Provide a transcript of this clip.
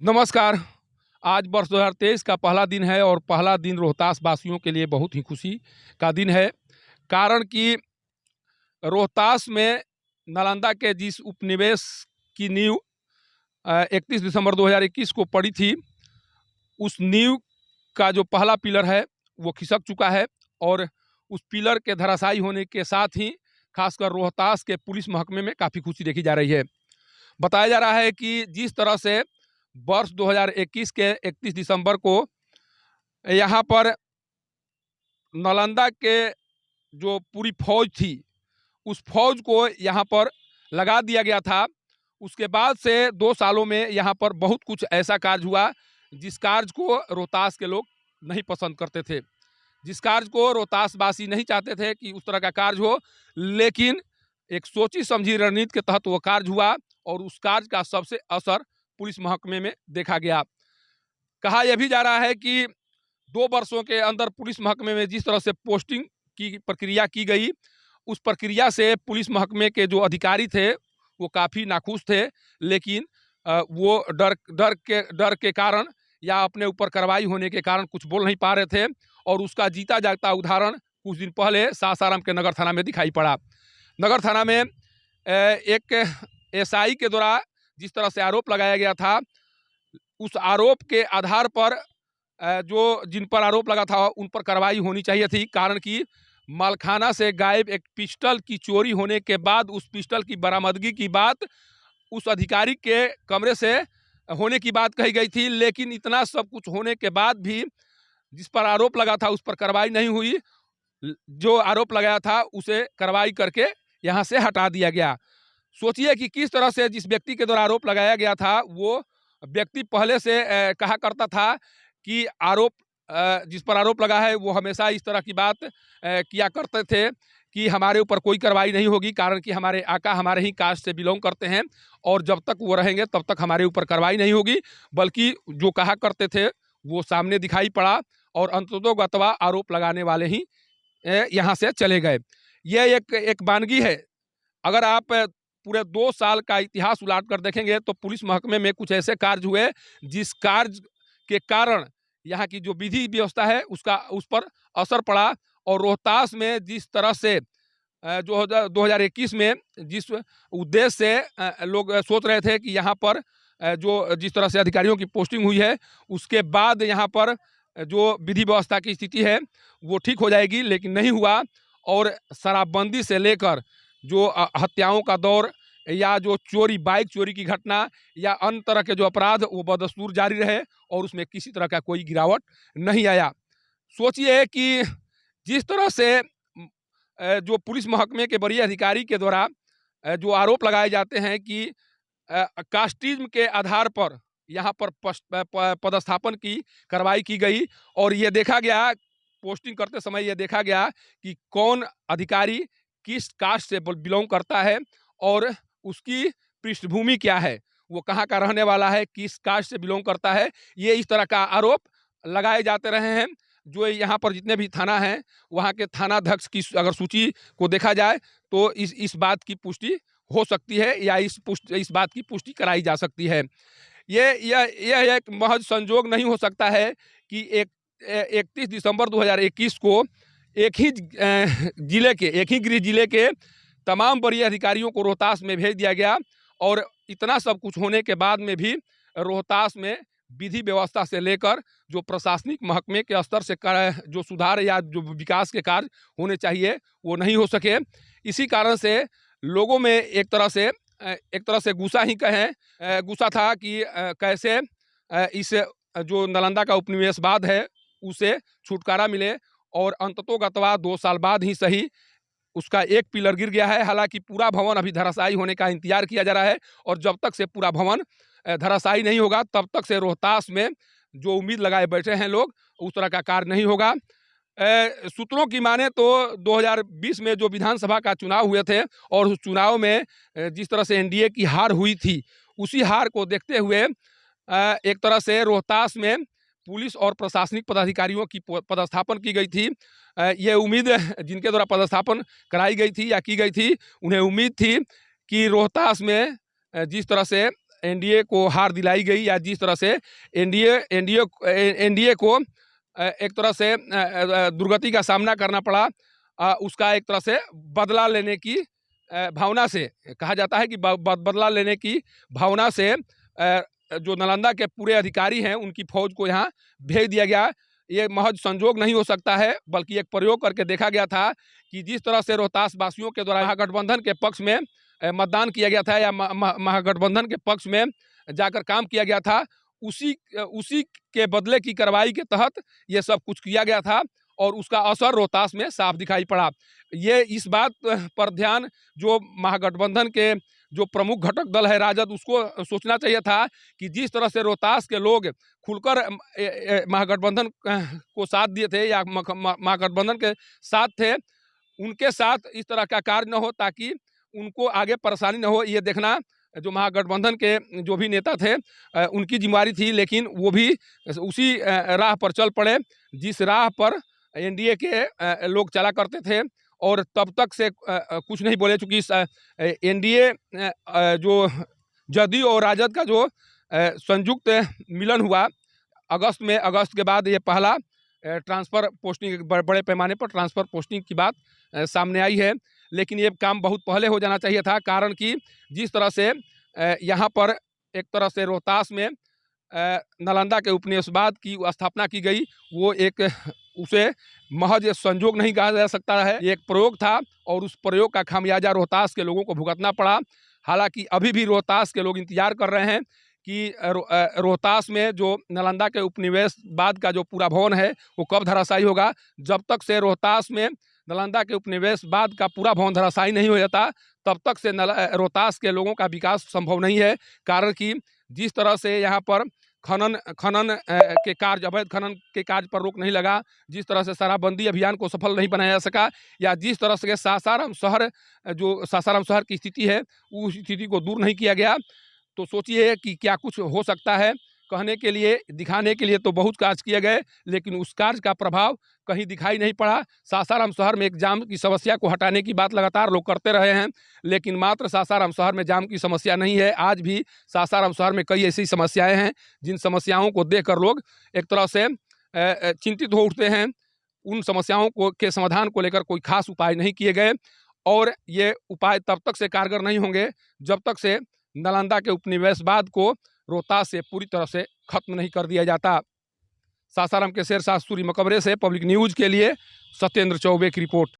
नमस्कार। आज वर्ष 2023 का पहला दिन है और पहला दिन रोहतास वासियों के लिए बहुत ही खुशी का दिन है। कारण कि रोहतास में नालंदा के जिस उपनिवेश की नींव 31 दिसंबर 2021 को पड़ी थी, उस नींव का जो पहला पिलर है वो खिसक चुका है और उस पिलर के धराशायी होने के साथ ही खासकर रोहतास के पुलिस महकमे में काफ़ी खुशी देखी जा रही है। बताया जा रहा है कि जिस तरह से वर्ष 2021 के 31 दिसंबर को यहाँ पर नालंदा के जो पूरी फौज थी, उस फौज को यहाँ पर लगा दिया गया था। उसके बाद से 2 सालों में यहाँ पर बहुत कुछ ऐसा कार्य हुआ, जिस कार्य को रोहतास के लोग नहीं पसंद करते थे, जिस कार्य को रोहतासवासी नहीं चाहते थे कि उस तरह का कार्य हो। लेकिन एक सोची समझी रणनीति के तहत वो कार्य हुआ और उस कार्य का सबसे असर पुलिस महकमे में देखा गया। कहा यह भी जा रहा है कि 2 वर्षों के अंदर पुलिस महकमे में जिस तरह से पोस्टिंग की प्रक्रिया की गई, उस प्रक्रिया से पुलिस महकमे के जो अधिकारी थे वो काफ़ी नाखुश थे। लेकिन वो डर के कारण या अपने ऊपर कार्रवाई होने के कारण कुछ बोल नहीं पा रहे थे और उसका जीता जागता उदाहरण कुछ दिन पहले सासाराम के नगर थाना में दिखाई पड़ा। नगर थाना में एक एसआई के द्वारा जिस तरह से आरोप लगाया गया था, उस आरोप के आधार पर जो जिन पर आरोप लगा था उन पर कार्रवाई होनी चाहिए थी। कारण कि मालखाना से गायब एक पिस्टल की चोरी होने के बाद उस पिस्टल की बरामदगी की बात उस अधिकारी के कमरे से होने की बात कही गई थी। लेकिन इतना सब कुछ होने के बाद भी जिस पर आरोप लगा था उस पर कार्रवाई नहीं हुई। जो आरोप लगाया था उसे कार्रवाई करके यहाँ से हटा दिया गया। सोचिए कि किस तरह से जिस व्यक्ति के द्वारा आरोप लगाया गया था, वो व्यक्ति पहले से कहा करता था कि आरोप जिस पर आरोप लगा है वो हमेशा इस तरह की बात किया करते थे कि हमारे ऊपर कोई कार्रवाई नहीं होगी, कारण कि हमारे आका हमारे ही कास्ट से बिलोंग करते हैं और जब तक वो रहेंगे तब तक हमारे ऊपर कार्रवाई नहीं होगी। बल्कि जो कहा करते थे वो सामने दिखाई पड़ा और अंततोगत्वा आरोप लगाने वाले ही यहाँ से चले गए। ये एक वानगी है। अगर आप पूरे 2 साल का इतिहास उलाट कर देखेंगे तो पुलिस महकमे में कुछ ऐसे कार्य हुए जिस कार्य के कारण यहाँ की जो विधि व्यवस्था है उस पर असर पड़ा। और रोहतास में जिस तरह से जो 2021 में जिस उद्देश्य से लोग सोच रहे थे कि यहाँ पर जो जिस तरह से अधिकारियों की पोस्टिंग हुई है, उसके बाद यहाँ पर जो विधि व्यवस्था की स्थिति है वो ठीक हो जाएगी, लेकिन नहीं हुआ। और शराबबंदी से लेकर जो हत्याओं का दौर या जो चोरी, बाइक चोरी की घटना या अन्य तरह के जो अपराध, वो बदस्तूर जारी रहे और उसमें किसी तरह का कोई गिरावट नहीं आया। सोचिए कि जिस तरह से जो पुलिस महकमे के वरीय अधिकारी के द्वारा जो आरोप लगाए जाते हैं कि कास्टिज्म के आधार पर यहाँ पर पदस्थापन की कार्रवाई की गई और ये देखा गया, पोस्टिंग करते समय ये देखा गया कि कौन अधिकारी किस कास्ट से बिलोंग करता है और उसकी पृष्ठभूमि क्या है, वो कहाँ का रहने वाला है, किस कास्ट से बिलोंग करता है। ये इस तरह का आरोप लगाए जाते रहे हैं। जो यहाँ पर जितने भी थाना हैं, वहाँ के थानाध्यक्ष की अगर सूची को देखा जाए तो इस बात की पुष्टि हो सकती है या इस बात की पुष्टि कराई जा सकती है। यह एक महज संजोग नहीं हो सकता है कि 31 दिसंबर 2021 को एक ही गृह जिले के तमाम वरीय अधिकारियों को रोहतास में भेज दिया गया और इतना सब कुछ होने के बाद में भी रोहतास में विधि व्यवस्था से लेकर जो प्रशासनिक महकमे के स्तर से जो सुधार या जो विकास के कार्य होने चाहिए वो नहीं हो सके। इसी कारण से लोगों में एक तरह से गुस्सा ही कहें, गुस्सा था कि कैसे इस जो नालंदा का उपनिवेशवाद है उसे छुटकारा मिले और अंततोगत्वा 2 साल बाद ही सही उसका एक पिलर गिर गया है। हालांकि पूरा भवन अभी धराशायी होने का इंतजार किया जा रहा है और जब तक से पूरा भवन धराशायी नहीं होगा तब तक से रोहतास में जो उम्मीद लगाए बैठे हैं लोग, उस तरह का कार्य नहीं होगा। सूत्रों की माने तो 2020 में जो विधानसभा का चुनाव हुए थे और उस चुनाव में जिस तरह से एनडीए की हार हुई थी, उसी हार को देखते हुए एक तरह से रोहतास में पुलिस और प्रशासनिक पदाधिकारियों की पदस्थापन की गई थी। ये उम्मीद जिनके द्वारा पदस्थापन कराई गई थी या की गई थी, उन्हें उम्मीद थी कि रोहतास में जिस तरह से एनडीए को हार दिलाई गई, या जिस तरह से एनडीए को एक तरह से दुर्गति का सामना करना पड़ा, उसका एक तरह से बदला लेने की भावना से, कहा जाता है कि बदला लेने की भावना से जो नालंदा के पूरे अधिकारी हैं उनकी फौज को यहाँ भेज दिया गया। ये महज संजोग नहीं हो सकता है, बल्कि एक प्रयोग करके देखा गया था कि जिस तरह से रोहतास वासियों के द्वारा महागठबंधन के पक्ष में मतदान किया गया था, या महागठबंधन के पक्ष में जाकर काम किया गया था, उसी के बदले की कार्रवाई के तहत ये सब कुछ किया गया था, और उसका असर रोहतास में साफ दिखाई पड़ा। ये इस बात पर ध्यान जो महागठबंधन के जो प्रमुख घटक दल है राजद, उसको सोचना चाहिए था कि जिस तरह से रोहतास के लोग खुलकर महागठबंधन को साथ दिए थे, या महागठबंधन के साथ थे, उनके साथ इस तरह का कार्य न हो, ताकि उनको आगे परेशानी न हो। ये देखना जो महागठबंधन के जो भी नेता थे उनकी जिम्मेदारी थी, लेकिन वो भी उसी राह पर चल पड़े जिस राह पर एनडीए के लोग चला करते थे, और तब तक से कुछ नहीं बोले, चूँकि एनडीए जो जदयू और राजद का जो संयुक्त मिलन हुआ अगस्त में, अगस्त के बाद ये पहला ट्रांसफ़र पोस्टिंग, बड़े पैमाने पर ट्रांसफ़र पोस्टिंग की बात सामने आई है। लेकिन ये काम बहुत पहले हो जाना चाहिए था, कारण कि जिस तरह से यहाँ पर एक तरह से रोहतास में नालंदा के उपनिवेशवाद की स्थापना की गई, वो एक उसे महज संजोग नहीं कहा जा सकता है, ये एक प्रयोग था, और उस प्रयोग का खामियाजा रोहतास के लोगों को भुगतना पड़ा। हालांकि अभी भी रोहतास के लोग इंतजार कर रहे हैं कि रोहतास में जो नालंदा के उपनिवेशवाद का जो पूरा भवन है वो कब धराशायी होगा। जब तक से रोहतास में नालंदा के उपनिवेशवाद का पूरा भवन धराशायी नहीं हो जाता, तब तक से रोहतास के लोगों का विकास संभव नहीं है। कारण कि जिस तरह से यहाँ पर खनन के कार्य, अवैध खनन के कार्य पर रोक नहीं लगा, जिस तरह से शराबबंदी अभियान को सफल नहीं बनाया जा सका, या जिस तरह से सासाराम शहर की स्थिति है उस स्थिति को दूर नहीं किया गया, तो सोचिए कि क्या कुछ हो सकता है। कहने के लिए, दिखाने के लिए तो बहुत कार्य किए गए, लेकिन उस कार्य का प्रभाव कहीं दिखाई नहीं पड़ा। सासाराम शहर में एक जाम की समस्या को हटाने की बात लगातार लोग करते रहे हैं, लेकिन मात्र सासाराम शहर में जाम की समस्या नहीं है। आज भी सासाराम शहर में कई ऐसी समस्याएं हैं जिन समस्याओं को देखकर लोग एक तरह से चिंतित हो उठते हैं। उन समस्याओं के समाधान को लेकर कोई खास उपाय नहीं किए गए, और ये उपाय तब तक से कारगर नहीं होंगे जब तक से नालंदा के उपनिवेशवाद को रोहतास से पूरी तरह से खत्म नहीं कर दिया जाता। सासाराम के शेरशाह सूरी मकबरे से पब्लिक न्यूज़ के लिए सत्येंद्र चौबे की रिपोर्ट।